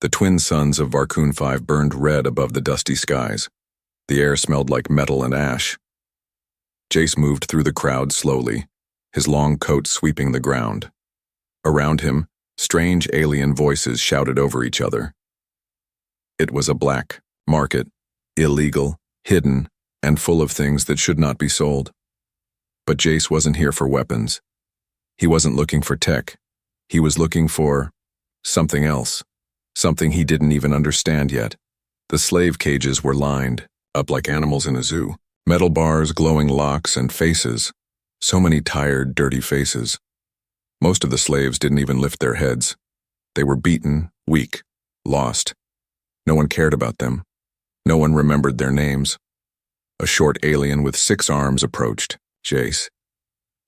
The twin suns of Varkun 5 burned red above the dusty skies. The air smelled like metal and ash. Jace moved through the crowd slowly, his long coat sweeping the ground. Around him, strange alien voices shouted over each other. It was a black market, illegal, hidden, and full of things that should not be sold. But Jace wasn't here for weapons. He wasn't looking for tech. He was looking for something else, something he didn't even understand yet. The slave cages were lined up like animals in a zoo. Metal bars, glowing locks, and faces. So many tired, dirty faces. Most of the slaves didn't even lift their heads. They were beaten, weak, lost. No one cared about them. No one remembered their names. A short alien with 6 arms approached. Jace.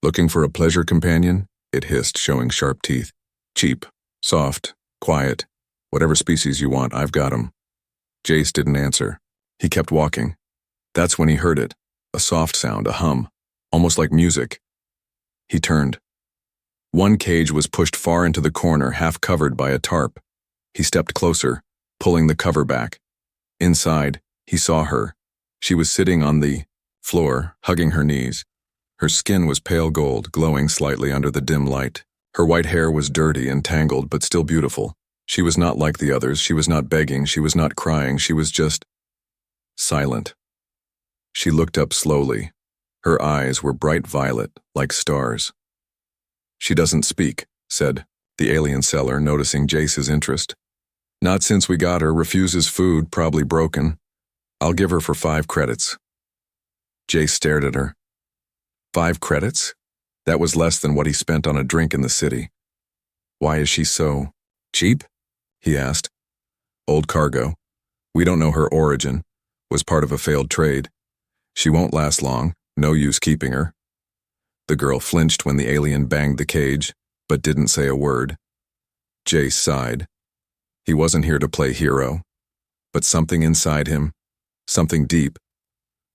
Looking for a pleasure companion? It hissed, showing sharp teeth. Cheap, soft, quiet. Whatever species you want, I've got 'em. Jace didn't answer. He kept walking. That's when he heard it. A soft sound, a hum, almost like music. He turned. One cage was pushed far into the corner, half covered by a tarp. He stepped closer, pulling the cover back. Inside, he saw her. She was sitting on the floor, hugging her knees. Her skin was pale gold, glowing slightly under the dim light. Her white hair was dirty and tangled, but still beautiful. She was not like the others. She was not begging. She was not crying. She was just silent. She looked up slowly. Her eyes were bright violet, like stars. She doesn't speak, said the alien seller, noticing Jace's interest. Not since we got her, refuses food, probably broken. I'll give her for 5 credits. Jace stared at her. 5 credits? That was less than what he spent on a drink in the city. Why is she so cheap? He asked. Old cargo. We don't know her origin. Was part of a failed trade. She won't last long. No use keeping her. The girl flinched when the alien banged the cage, but didn't say a word. Jace sighed. He wasn't here to play hero, but something inside him, something deep,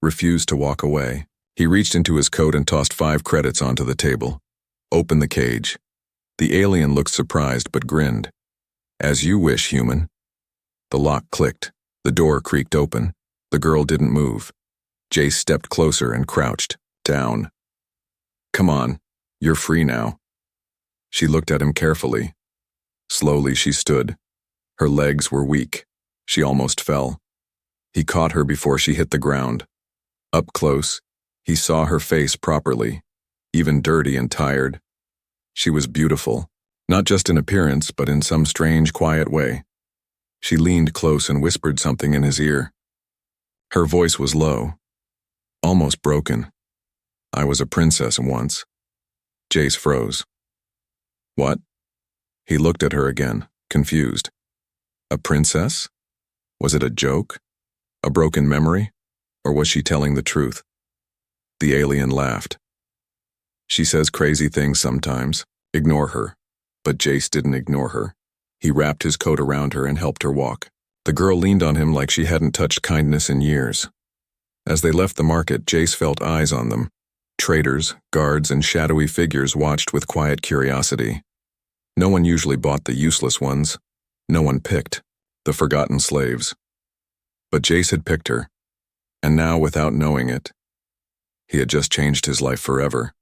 refused to walk away. He reached into his coat and tossed 5 credits onto the table. Open the cage. The alien looked surprised but grinned. As you wish, human. The lock clicked. The door creaked open. The girl didn't move. Jace stepped closer and crouched, down. Come on, you're free now. She looked at him carefully. Slowly she stood. Her legs were weak. She almost fell. He caught her before she hit the ground. Up close, he saw her face properly, even dirty and tired. She was beautiful, not just in appearance, but in some strange, quiet way. She leaned close and whispered something in his ear. Her voice was low, almost broken. I was a princess once. Jace froze. What? He looked at her again, confused. A princess? Was it a joke? A broken memory? Or was she telling the truth? The alien laughed. She says crazy things sometimes. Ignore her. But Jace didn't ignore her. He wrapped his coat around her and helped her walk. The girl leaned on him like she hadn't touched kindness in years. As they left the market, Jace felt eyes on them. Traders, guards, and shadowy figures watched with quiet curiosity. No one usually bought the useless ones. No one picked the forgotten slaves. But Jace had picked her, and now, without knowing it, he had just changed his life forever.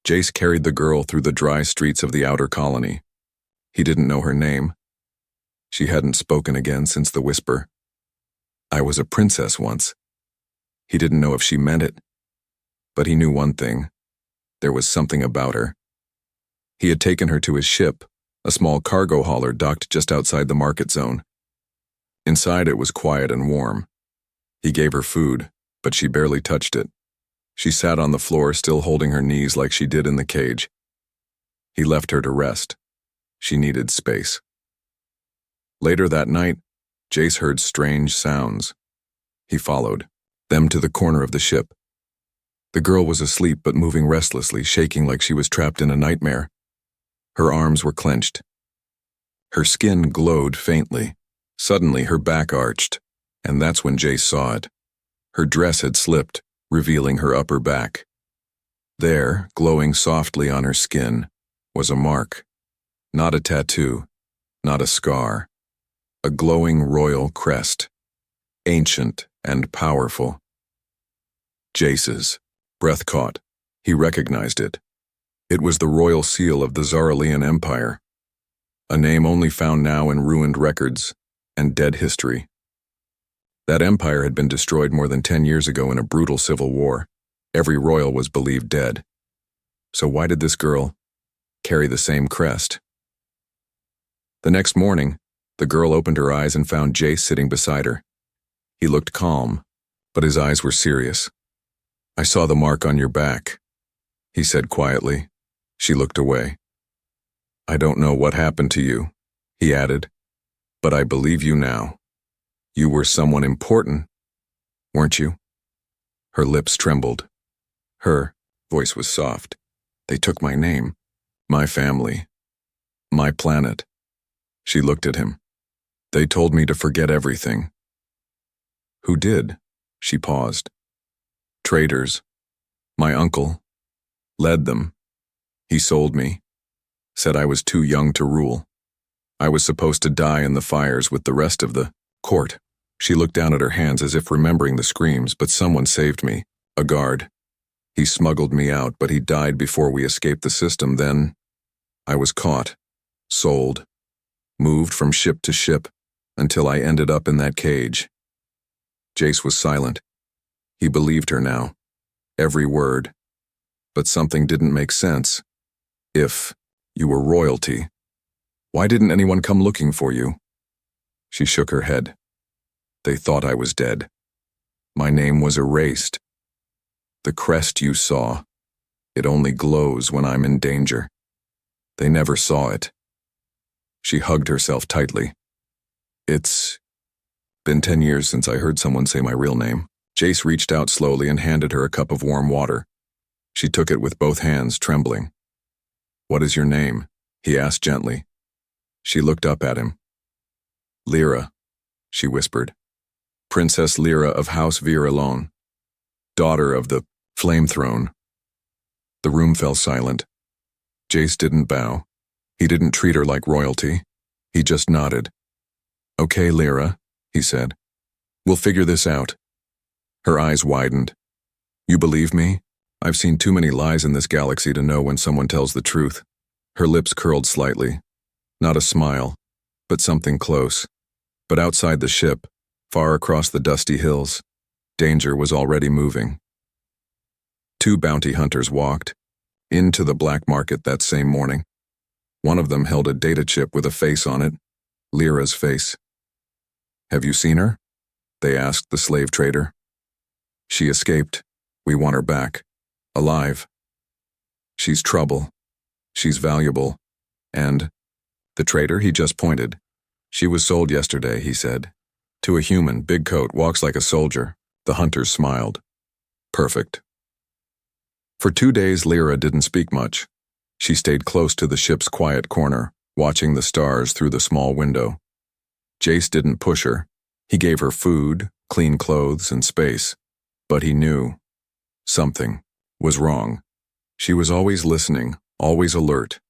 Jace carried the girl through the dry streets of the outer colony. He didn't know her name. She hadn't spoken again since the whisper. I was a princess once. He didn't know if she meant it, but he knew one thing. There was something about her. He had taken her to his ship, a small cargo hauler docked just outside the market zone. Inside it was quiet and warm. He gave her food, but she barely touched it. She sat on the floor, still holding her knees like she did in the cage. He left her to rest. She needed space. Later that night, Jace heard strange sounds. He followed them to the corner of the ship. The girl was asleep but moving restlessly, shaking like she was trapped in a nightmare. Her arms were clenched. Her skin glowed faintly. Suddenly her back arched, and that's when Jace saw it. Her dress had slipped, revealing her upper back. There, glowing softly on her skin, was a mark. Not a tattoo, not a scar. A glowing royal crest, ancient and powerful. Jace's. Breath caught. He recognized it. It was the royal seal of the Zaralian Empire, a name only found now in ruined records and dead history. That empire had been destroyed more than 10 years ago in a brutal civil war. Every royal was believed dead. So why did this girl carry the same crest? The next morning, the girl opened her eyes and found Jace sitting beside her. He looked calm, but his eyes were serious. "I saw the mark on your back," he said quietly. She looked away. "I don't know what happened to you," he added, "but I believe you now. You were someone important, weren't you?" Her lips trembled. Her voice was soft. "They took my name, my family, my planet." She looked at him. "They told me to forget everything." "Who did?" She paused. "Traitors. My uncle led them. He sold me, said I was too young to rule. I was supposed to die in the fires with the rest of the court." She looked down at her hands as if remembering the screams, "But someone saved me, a guard. He smuggled me out, but he died before we escaped the system. Then I was caught, sold, moved from ship to ship, until I ended up in that cage." Jace was silent. He believed her now, every word. But something didn't make sense. If you were royalty, why didn't anyone come looking for you? She shook her head. "They thought I was dead. My name was erased. The crest you saw, it only glows when I'm in danger. They never saw it." She hugged herself tightly. "It's been 10 years since I heard someone say my real name." Jace reached out slowly and handed her a cup of warm water. She took it with both hands, trembling. "What is your name?" he asked gently. She looked up at him. "Lyra," she whispered. "Princess Lyra of House Vir Alone, daughter of the Flame Throne." The room fell silent. Jace didn't bow. He didn't treat her like royalty. He just nodded. "Okay, Lyra," he said. "We'll figure this out." Her eyes widened. "You believe me? I've seen too many lies in this galaxy to know when someone tells the truth." Her lips curled slightly. Not a smile, but something close. But outside the ship, far across the dusty hills, danger was already moving. 2 bounty hunters walked into the black market that same morning. One of them held a data chip with a face on it, Lyra's face. "Have you seen her?" they asked the slave trader. "She escaped. We want her back. Alive. She's trouble. She's valuable. And..." The trader, he just pointed. "She was sold yesterday," he said. "To a human, big coat, walks like a soldier." The hunters smiled. "Perfect." For 2 days, Lyra didn't speak much. She stayed close to the ship's quiet corner, watching the stars through the small window. Jace didn't push her. He gave her food, clean clothes, and space. But he knew something was wrong. She was always listening, always alert.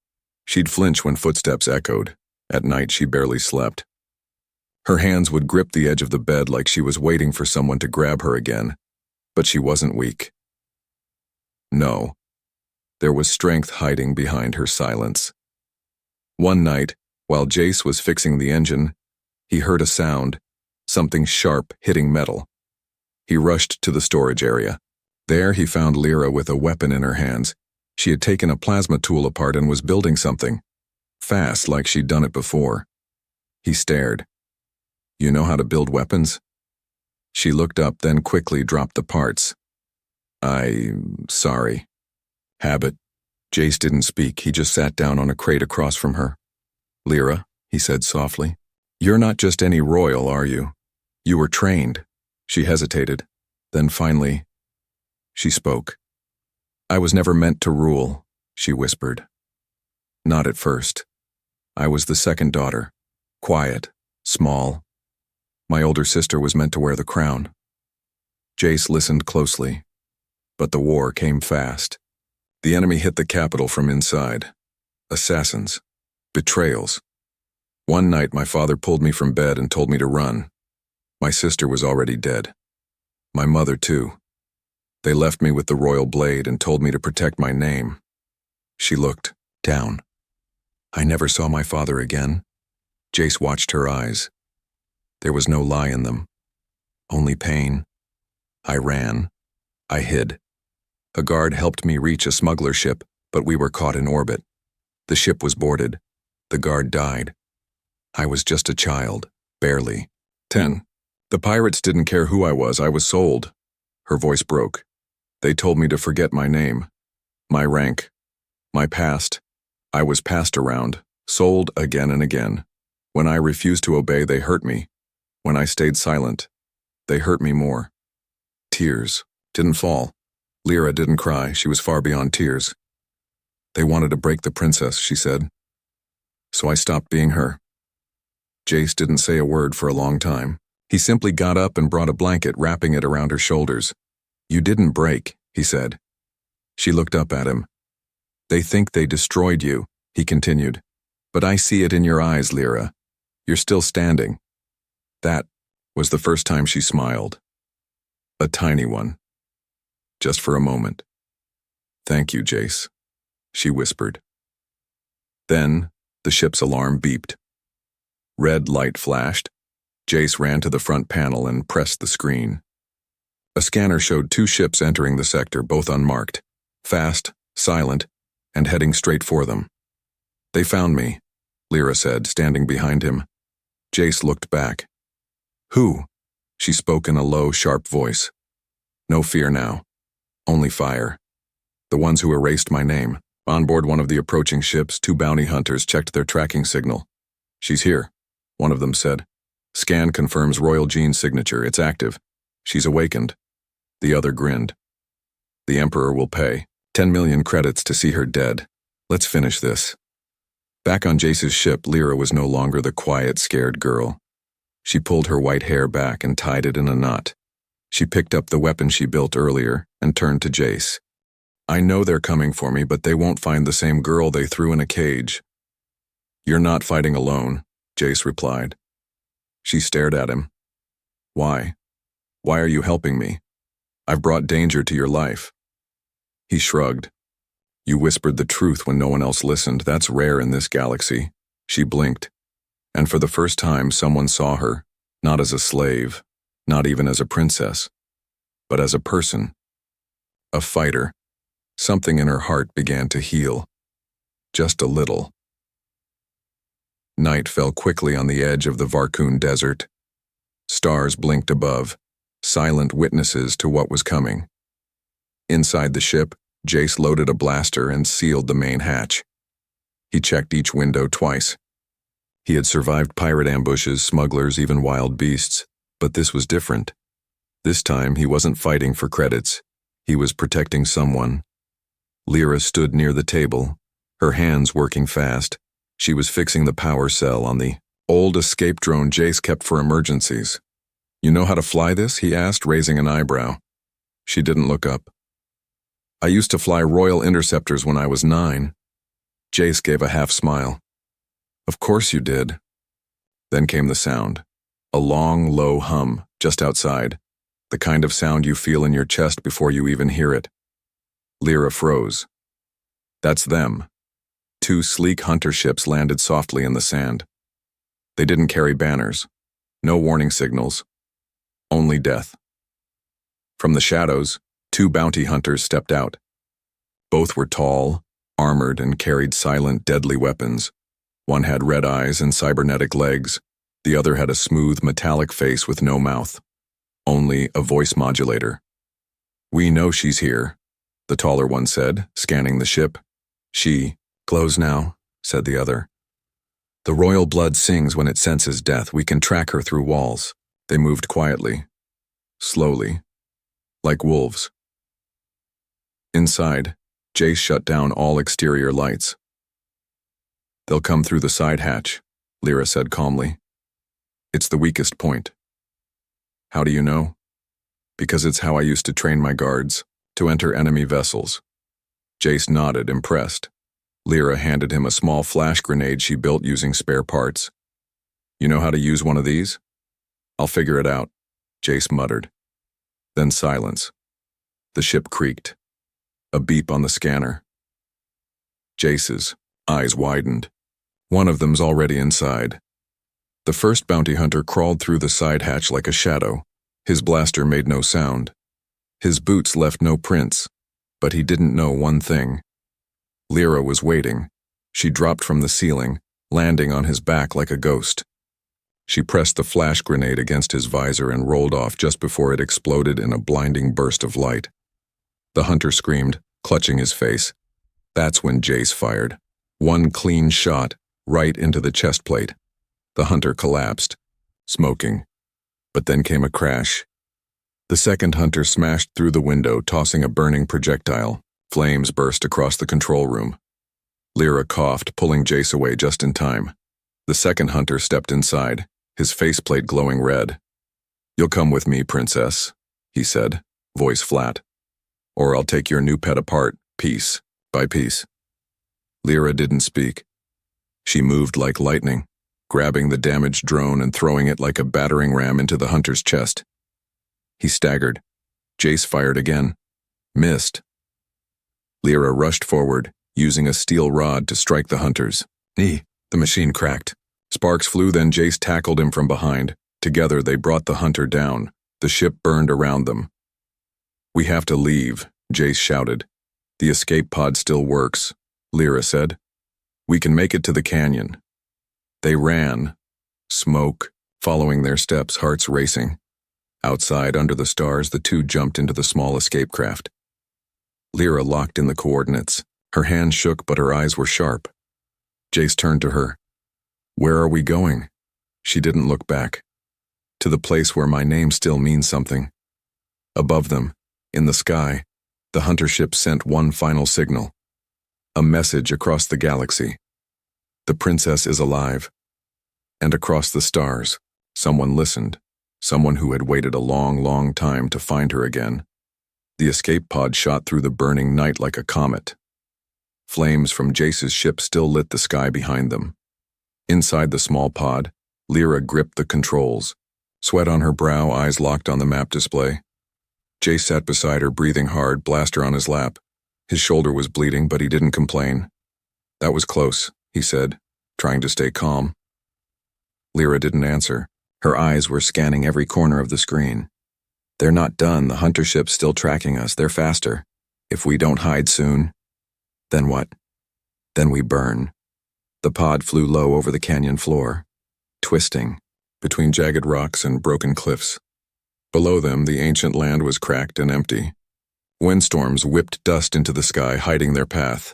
She'd flinch when footsteps echoed. At night, she barely slept. Her hands would grip the edge of the bed like she was waiting for someone to grab her again. But she wasn't weak. No. There was strength hiding behind her silence. One night, while Jace was fixing the engine, he heard a sound, something sharp hitting metal. He rushed to the storage area. There he found Lyra with a weapon in her hands. She had taken a plasma tool apart and was building something. Fast, like she'd done it before. He stared. "You know how to build weapons?" She looked up, then quickly dropped the parts. Sorry. Habit." Jace didn't speak. He just sat down on a crate across from her. "Lyra," he said softly, "you're not just any royal, are you? You were trained." She hesitated. Then finally, she spoke. "I was never meant to rule," she whispered. "Not at first. I was the second daughter. Quiet, small. My older sister was meant to wear the crown." Jace listened closely. But the war came fast. The enemy hit the capital from inside. Assassins. Betrayals. One night my father pulled me from bed and told me to run. My sister was already dead. My mother too. They left me with the royal blade and told me to protect my name. She looked down. I never saw my father again. Jace watched her eyes. There was no lie in them. Only pain. I ran. I hid. A guard helped me reach a smuggler ship, but we were caught in orbit. The ship was boarded. The guard died. I was just a child, barely. 10. The pirates didn't care who I was sold. Her voice broke. They told me to forget my name, my rank, my past. I was passed around, sold again and again. When I refused to obey, they hurt me. When I stayed silent, they hurt me more. Tears didn't fall. Lyra didn't cry. She was far beyond tears. They wanted to break the princess, she said. So I stopped being her. Jace didn't say a word for a long time. He simply got up and brought a blanket, wrapping it around her shoulders. You didn't break, he said. She looked up at him. They think they destroyed you, he continued. But I see it in your eyes, Lyra. You're still standing. That was the first time she smiled. A tiny one. Just for a moment. Thank you, Jace, she whispered. Then the ship's alarm beeped. Red light flashed. Jace ran to the front panel and pressed the screen. A scanner showed 2 ships entering the sector, both unmarked, fast, silent, and heading straight for them. They found me, Lyra said, standing behind him. Jace looked back. Who? She spoke in a low, sharp voice. No fear now. Only fire. The ones who erased my name. On board one of the approaching ships, 2 bounty hunters checked their tracking signal. She's here, one of them said. Scan confirms Royal Jean's signature. It's active. She's awakened. The other grinned. The Emperor will pay 10 million credits to see her dead. Let's finish this. Back on Jace's ship, Lyra was no longer the quiet, scared girl. She pulled her white hair back and tied it in a knot. She picked up the weapon she built earlier and turned to Jace. I know they're coming for me, but they won't find the same girl they threw in a cage. You're not fighting alone, Jace replied. She stared at him. Why? Why are you helping me? I've brought danger to your life. He shrugged. You whispered the truth when no one else listened. That's rare in this galaxy. She blinked. And for the first time, someone saw her, not as a slave, not even as a princess, but as a person. A fighter. Something in her heart began to heal. Just a little. Night fell quickly on the edge of the Varkun Desert. Stars blinked above, silent witnesses to what was coming. Inside the ship, Jace loaded a blaster and sealed the main hatch. He checked each window twice. He had survived pirate ambushes, smugglers, even wild beasts, but this was different. This time, he wasn't fighting for credits. He was protecting someone. Lyra stood near the table, her hands working fast. She was fixing the power cell on the old escape drone Jace kept for emergencies. You know how to fly this? He asked, raising an eyebrow. She didn't look up. I used to fly Royal Interceptors when I was 9. Jace gave a half smile. Of course you did. Then came the sound. A long, low hum, just outside. The kind of sound you feel in your chest before you even hear it. Lyra froze. That's them. 2 sleek hunter ships landed softly in the sand. They didn't carry banners. No warning signals. Only death. From the shadows, 2 bounty hunters stepped out. Both were tall, armored, and carried silent, deadly weapons. One had red eyes and cybernetic legs. The other had a smooth, metallic face with no mouth. Only a voice modulator. We know she's here, the taller one said, scanning the ship. Close now, said the other. The royal blood sings when it senses death. We can track her through walls. They moved quietly, slowly, like wolves. Inside, Jace shut down all exterior lights. They'll come through the side hatch, Lyra said calmly. It's the weakest point. How do you know? Because it's how I used to train my guards, to enter enemy vessels. Jace nodded, impressed. Lyra handed him a small flash grenade she built using spare parts. You know how to use one of these? I'll figure it out, Jace muttered. Then silence. The ship creaked. A beep on the scanner. Jace's eyes widened. One of them's already inside. The first bounty hunter crawled through the side hatch like a shadow. His blaster made no sound. His boots left no prints, but he didn't know one thing. Lyra was waiting. She dropped from the ceiling, landing on his back like a ghost. She pressed the flash grenade against his visor and rolled off just before it exploded in a blinding burst of light. The hunter screamed, clutching his face. That's when Jace fired. One clean shot, right into the chest plate. The hunter collapsed, smoking. But then came a crash. The second hunter smashed through the window, tossing a burning projectile. Flames burst across the control room. Lyra coughed, pulling Jace away just in time. The second hunter stepped inside, his faceplate glowing red. "You'll come with me, princess," he said, voice flat. "Or I'll take your new pet apart, piece by piece." Lyra didn't speak. She moved like lightning, grabbing the damaged drone and throwing it like a battering ram into the hunter's chest. He staggered. Jace fired again. Missed. Lyra rushed forward, using a steel rod to strike the hunter's knee. The machine cracked. Sparks flew, then Jace tackled him from behind. Together they brought the hunter down. The ship burned around them. "We have to leave," Jace shouted. "The escape pod still works," Lyra said. "We can make it to the canyon." They ran, smoke following their steps, hearts racing. Outside, under the stars, the two jumped into the small escape craft. Lyra locked in the coordinates. Her hands shook, but her eyes were sharp. Jace turned to her. "Where are we going?" She didn't look back. "To the place where my name still means something." Above them, in the sky, the hunter ship sent one final signal. A message across the galaxy. The princess is alive. And across the stars, someone listened. Someone who had waited a long, long time to find her again. The escape pod shot through the burning night like a comet. Flames from Jace's ship still lit the sky behind them. Inside the small pod, Lyra gripped the controls. Sweat on her brow, eyes locked on the map display. Jace sat beside her, breathing hard, blaster on his lap. His shoulder was bleeding, but he didn't complain. "That was close," he said, trying to stay calm. Lyra didn't answer. Her eyes were scanning every corner of the screen. "They're not done. The hunter ship's still tracking us. They're faster. If we don't hide soon..." "Then what?" "Then we burn." The pod flew low over the canyon floor, twisting, between jagged rocks and broken cliffs. Below them, the ancient land was cracked and empty. Windstorms whipped dust into the sky, hiding their path.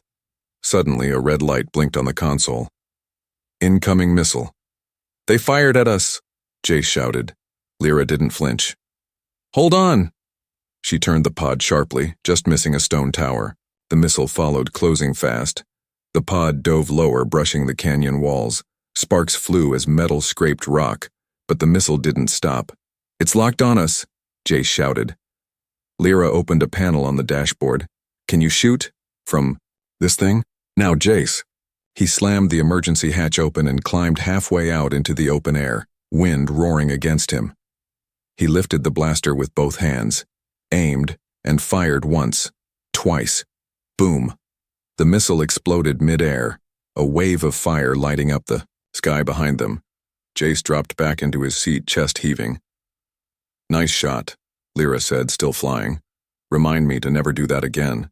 Suddenly, a red light blinked on the console. "Incoming missile." "They fired at us!" Jace shouted. Lyra didn't flinch. "Hold on!" She turned the pod sharply, just missing a stone tower. The missile followed, closing fast. The pod dove lower, brushing the canyon walls. Sparks flew as metal scraped rock, but the missile didn't stop. "It's locked on us," Jace shouted. Lyra opened a panel on the dashboard. "Can you shoot? From this thing?" "Now, Jace." He slammed the emergency hatch open and climbed halfway out into the open air, wind roaring against him. He lifted the blaster with both hands, aimed, and fired once, twice. Boom. The missile exploded mid-air, a wave of fire lighting up the sky behind them. Jace dropped back into his seat, chest heaving. "Nice shot," Lyra said, still flying. "Remind me to never do that again."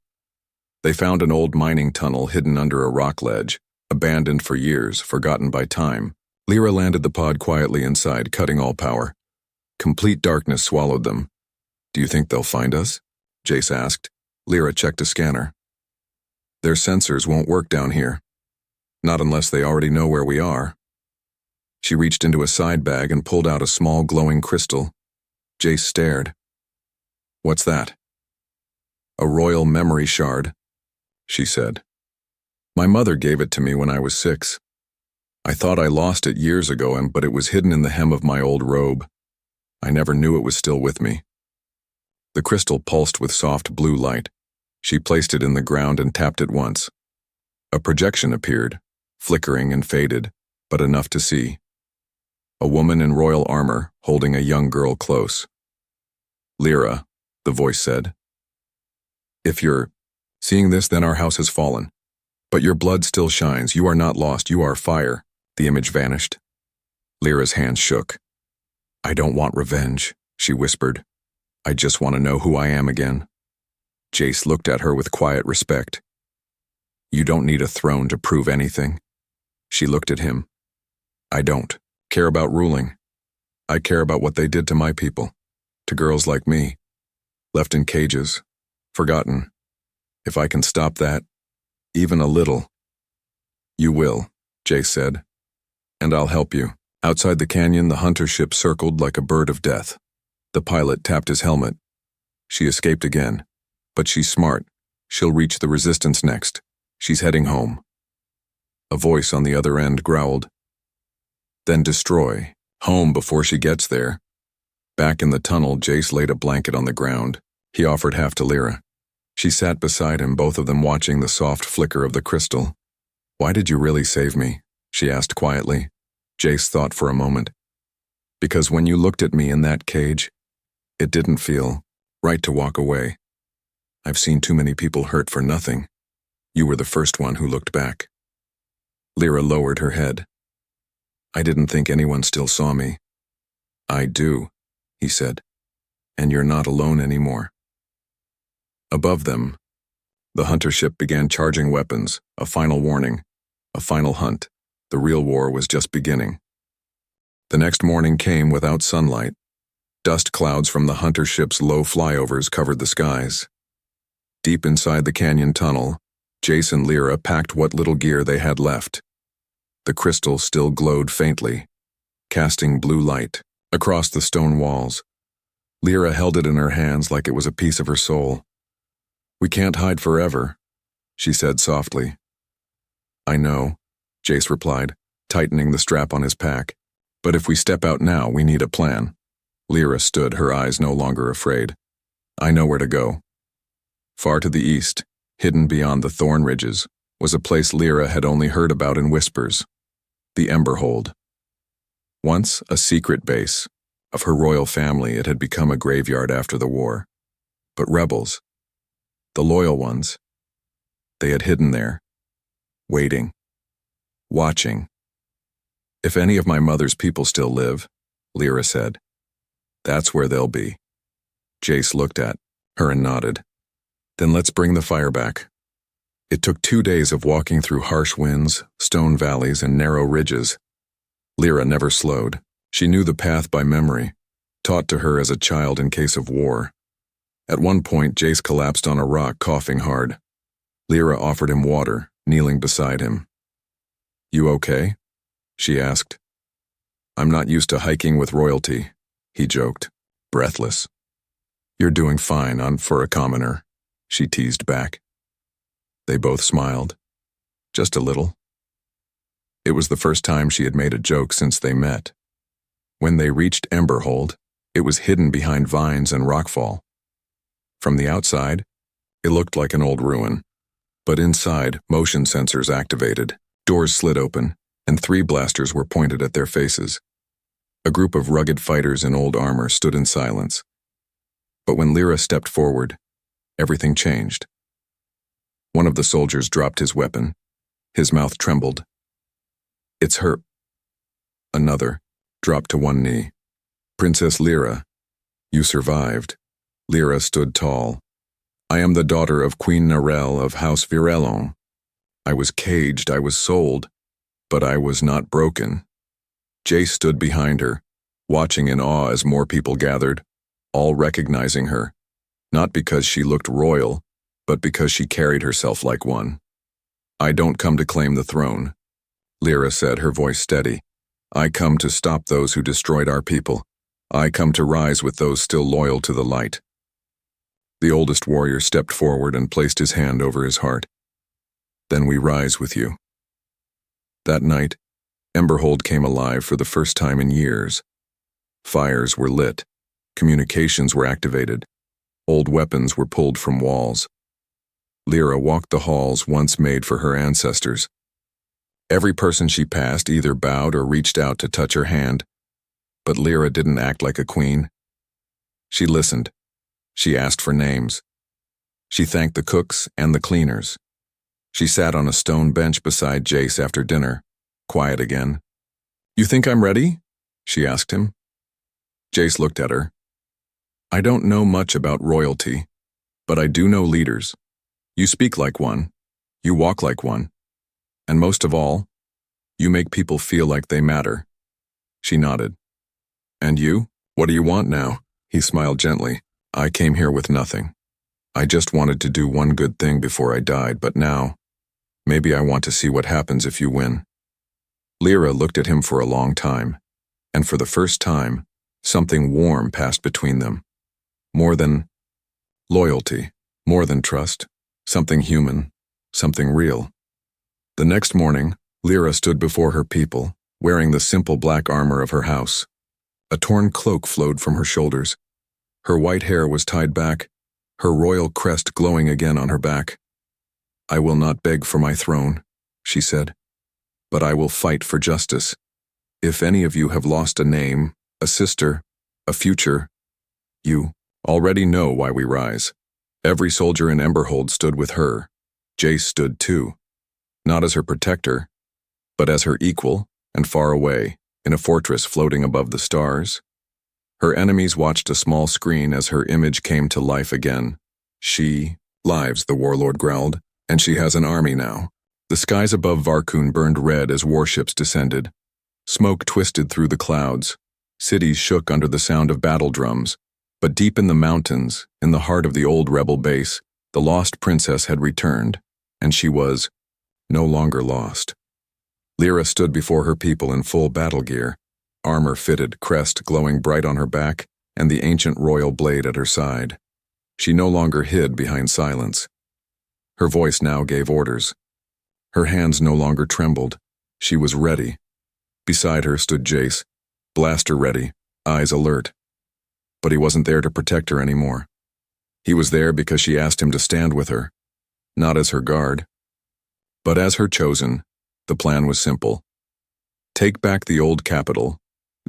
They found an old mining tunnel hidden under a rock ledge, abandoned for years, forgotten by time. Lyra landed the pod quietly inside, cutting all power. Complete darkness swallowed them. "Do you think they'll find us?" Jace asked. Lyra checked a scanner. "Their sensors won't work down here. Not unless they already know where we are." She reached into a side bag and pulled out a small glowing crystal. Jace stared. "What's that?" "A royal memory shard," she said. "My mother gave it to me when I was 6. I thought I lost it years ago, but it was hidden in the hem of my old robe. I never knew it was still with me." The crystal pulsed with soft blue light. She placed it in the ground and tapped it once. A projection appeared, flickering and faded, but enough to see. a woman in royal armor holding a young girl close. "Lyra," the voice said. "If you're seeing this, then our house has fallen. But your blood still shines. You are not lost. You are fire." The image vanished. Lyra's hands shook. "I don't want revenge," she whispered. "I just want to know who I am again." Jace looked at her with quiet respect. "You don't need a throne to prove anything." She looked at him. "I don't care about ruling. I care about what they did to my people, to girls like me, left in cages, forgotten. If I can stop that, even a little." "You will," Jace said. "And I'll help you." Outside the canyon, the hunter ship circled like a bird of death. The pilot tapped his helmet. "She escaped again. But she's smart. She'll reach the resistance next. She's heading home." A voice on the other end growled. "Then destroy. Home before she gets there." Back in the tunnel, Jace laid a blanket on the ground. He offered half to Lyra. She sat beside him, both of them watching the soft flicker of the crystal. "Why did you really save me?" she asked quietly. Jace thought for a moment. "Because when you looked at me in that cage, it didn't feel right to walk away. I've seen too many people hurt for nothing. You were the first one who looked back." Lyra lowered her head. "I didn't think anyone still saw me." "I do," he said. "And you're not alone anymore." Above them, the hunter ship began charging weapons, a final warning, a final hunt. The real war was just beginning. The next morning came without sunlight. Dust clouds from the hunter ship's low flyovers covered the skies. Deep inside the canyon tunnel, Jace and Lyra packed what little gear they had left. The crystal still glowed faintly, casting blue light across the stone walls. Lyra held it in her hands like it was a piece of her soul. "We can't hide forever," she said softly. "I know," Jace replied, tightening the strap on his pack. "But if we step out now, we need a plan." Lyra stood, her eyes no longer afraid. "I know where to go." Far to the east, hidden beyond the thorn ridges, was a place Lyra had only heard about in whispers. The Emberhold. Once a secret base of her royal family, it had become a graveyard after the war. But rebels, the loyal ones, they had hidden there, waiting, watching. "If any of my mother's people still live," Lyra said, "that's where they'll be." Jace looked at her and nodded. "Then let's bring the fire back." It took 2 days of walking through harsh winds, stone valleys, and narrow ridges. Lyra never slowed. She knew the path by memory, taught to her as a child in case of war. At one point, Jace collapsed on a rock, coughing hard. Lyra offered him water, kneeling beside him. "You okay?" she asked. "I'm not used to hiking with royalty," he joked, breathless. "You're doing fine for a commoner," she teased back. They both smiled. Just a little. It was the first time she had made a joke since they met. When they reached Emberhold, it was hidden behind vines and rockfall. From the outside, it looked like an old ruin. But inside, motion sensors activated, doors slid open, and 3 blasters were pointed at their faces. A group of rugged fighters in old armor stood in silence. But when Lyra stepped forward, everything changed. One of the soldiers dropped his weapon. His mouth trembled. "It's her." Another dropped to one knee. "Princess Lyra, you survived." Lyra stood tall. "I am the daughter of Queen Narelle of House Virelon. I was caged, I was sold, but I was not broken." Jace stood behind her, watching in awe as more people gathered, all recognizing her, not because she looked royal, but because she carried herself like one. "I don't come to claim the throne," Lyra said, her voice steady. "I come to stop those who destroyed our people. I come to rise with those still loyal to the light." The oldest warrior stepped forward and placed his hand over his heart. "Then we rise with you." That night, Emberhold came alive for the first time in years. Fires were lit, communications were activated, old weapons were pulled from walls. Lyra walked the halls once made for her ancestors. Every person she passed either bowed or reached out to touch her hand, But Lyra didn't act like a queen. She listened. She asked for names. She thanked the cooks and the cleaners. She sat on a stone bench beside Jace after dinner, quiet again. "You think I'm ready?" she asked him. Jace looked at her. "I don't know much about royalty, but I do know leaders. You speak like one. You walk like one. And most of all, you make people feel like they matter." She nodded. "And you? What do you want now?" He smiled gently. "I came here with nothing. I just wanted to do one good thing before I died, but now, maybe I want to see what happens if you win." Lyra looked at him for a long time, and for the first time, something warm passed between them. More than loyalty, more than trust, something human, something real. The next morning, Lyra stood before her people, wearing the simple black armor of her house. A torn cloak flowed from her shoulders. Her white hair was tied back, her royal crest glowing again on her back. "I will not beg for my throne," she said, "but I will fight for justice. If any of you have lost a name, a sister, a future, you already know why we rise." Every soldier in Emberhold stood with her. Jace stood too, not as her protector, but as her equal, and far away, in a fortress floating above the stars. Her enemies watched a small screen as her image came to life again. "She lives," the warlord growled, "and she has an army now." The skies above Varkun burned red as warships descended. Smoke twisted through the clouds. Cities shook under the sound of battle drums. But deep in the mountains, in the heart of the old rebel base, the lost princess had returned, and she was no longer lost. Lyra stood before her people in full battle gear, armor fitted, crest glowing bright on her back, and the ancient royal blade at her side. She no longer hid behind silence. Her voice now gave orders. Her hands no longer trembled. She was ready. Beside her stood Jace, blaster ready, eyes alert. But he wasn't there to protect her anymore. He was there because she asked him to stand with her, not as her guard, but as her chosen. The plan was simple. Take back the old capital,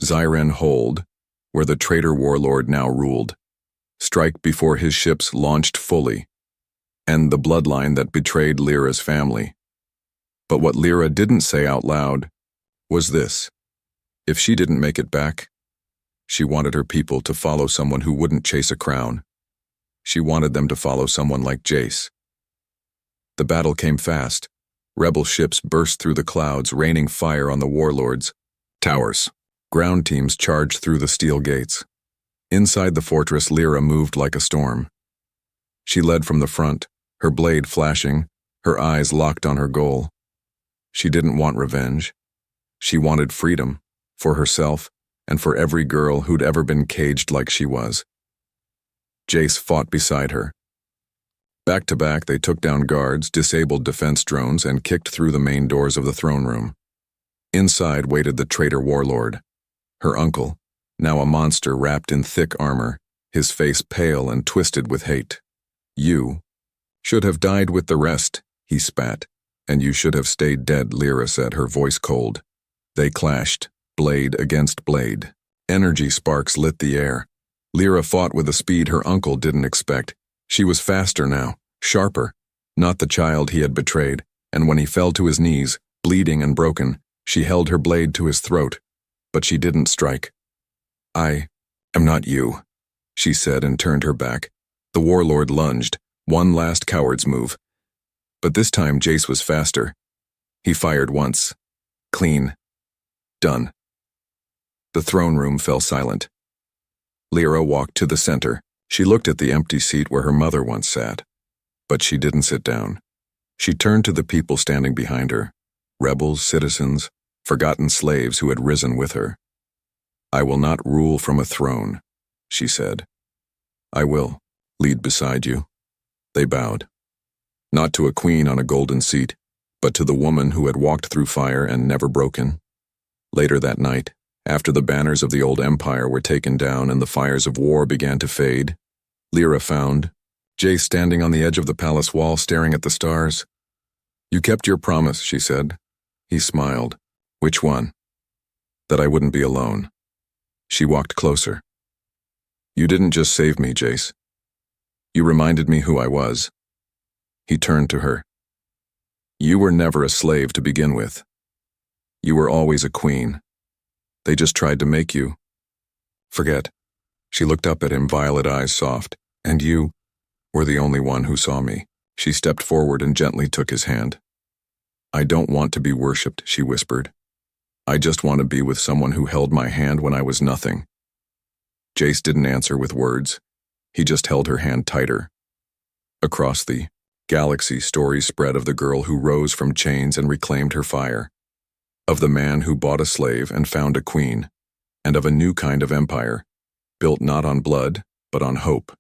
Zyren Hold, where the traitor warlord now ruled. Strike before his ships launched fully. End the bloodline that betrayed Lyra's family. But what Lyra didn't say out loud was this: if she didn't make it back, she wanted her people to follow someone who wouldn't chase a crown. She wanted them to follow someone like Jace. The battle came fast. Rebel ships burst through the clouds, raining fire on the warlords' towers. Ground teams charged through the steel gates. Inside the fortress, Lyra moved like a storm. She led from the front, her blade flashing, her eyes locked on her goal. She didn't want revenge. She wanted freedom, for herself, and for every girl who'd ever been caged like she was. Jace fought beside her. Back to back, they took down guards, disabled defense drones, and kicked through the main doors of the throne room. Inside waited the traitor warlord, her uncle, now a monster wrapped in thick armor, his face pale and twisted with hate. "You should have died with the rest," he spat. "And you should have stayed dead," Lyra said, her voice cold. They clashed, blade against blade. Energy sparks lit the air. Lyra fought with a speed her uncle didn't expect. She was faster now, sharper, not the child he had betrayed, and when he fell to his knees, bleeding and broken, she held her blade to his throat. But she didn't strike. "I am not you," she said and turned her back. The warlord lunged, one last coward's move. But this time Jace was faster. He fired once. Clean. Done. The throne room fell silent. Lyra walked to the center. She looked at the empty seat where her mother once sat. But she didn't sit down. She turned to the people standing behind her. Rebels, citizens, forgotten slaves who had risen with her. "I will not rule from a throne," she said. "I will lead beside you." They bowed. Not to a queen on a golden seat, but to the woman who had walked through fire and never broken. Later that night, after the banners of the old empire were taken down and the fires of war began to fade, Lyra found Jace standing on the edge of the palace wall staring at the stars. "You kept your promise," she said. He smiled. "Which one?" "That I wouldn't be alone." She walked closer. You didn't just save me, Jace. You reminded me who I was. He turned to her. You were never a slave to begin with. You were always a queen. They just tried to make you. Forget. She looked up at him, violet eyes soft. And you were the only one who saw me. She stepped forward and gently took his hand. I don't want to be worshipped, she whispered. I just want to be with someone who held my hand when I was nothing. Jace didn't answer with words. He just held her hand tighter. Across the galaxy, stories spread of the girl who rose from chains and reclaimed her fire, of the man who bought a slave and found a queen, and of a new kind of empire, built not on blood, but on hope.